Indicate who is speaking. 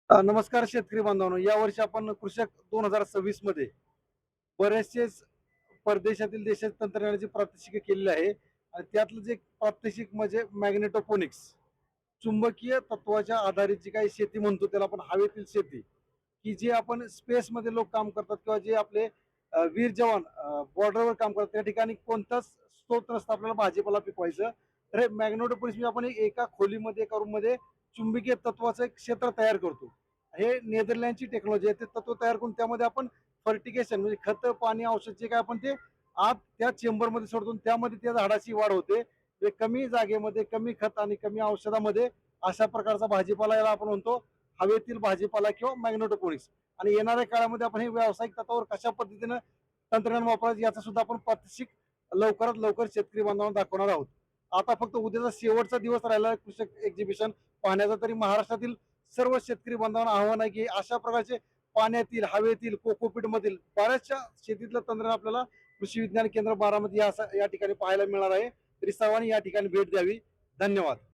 Speaker 1: नमस्कार शेतकरी बांधवांनो. यावर्षी आपण कृषक 2026 मध्ये बरेचसेच परदेशातील देशात तंत्रज्ञानाची प्रात्यक्षिके केलेली आहे आणि त्यातलं जे प्रात्यक्षिक म्हणजे मॅग्नेटोफोनिक्स, चुंबकीय तत्वाच्या आधारित जी काही शेती म्हणतो त्याला आपण हवेतील शेती, की जे आपण स्पेसमध्ये लोक काम करतात किंवा जे आपले वीर जवान बॉर्डरवर काम करतात त्या ठिकाणी कोणताच स्रोत नसतं आपल्याला भाजीपाला पिकवायचं. तर हे मॅग्नेटोफोनिक्स म्हणजे आपण एका खोलीमध्ये एका रूममध्ये चुंबकीय तत्वाचं एक क्षेत्र तयार करतो. हे नेदरलँडची टेक्नॉलॉजी आहे. ते तत्व तयार करून त्यामध्ये आपण फर्टिगेशन म्हणजे खतं, पाणी, औषध जे काय आपण ते आत त्या चेंबरमध्ये सोडतो आणि त्यामध्ये त्या झाडाची वाढ होते. म्हणजे कमी जागेमध्ये, कमी खत आणि कमी औषधामध्ये अशा प्रकारचा भाजीपाला याला आपण म्हणतो हवेतील भाजीपाला किंवा मॅग्नेटोपोनिक्स. आणि येणाऱ्या काळामध्ये आपण हे व्यावसायिक तत्वावर कशा पद्धतीनं तंत्रज्ञान वापरायचं याचा सुद्धा आपण प्रात्यक्षिक लवकरात लवकर शेतकरी बांधवांना दाखवणार आहोत. आता फक्त उद्याचा शेवटचा दिवस राहिला कृषक एक्झिबिशन पाहण्याचा. तरी महाराष्ट्रातील सर्व शेतकरी बांधवांना आव्हान आहे की अशा प्रकारचे पाण्यातील, हवेतील, कोकोपीट मधील बऱ्याचशा शेतीतलं तंत्रज्ञान आपल्याला कृषी विज्ञान केंद्र बारामती या ठिकाणी पाहायला मिळणार आहे. तरी सर्वांनी या ठिकाणी भेट द्यावी. धन्यवाद.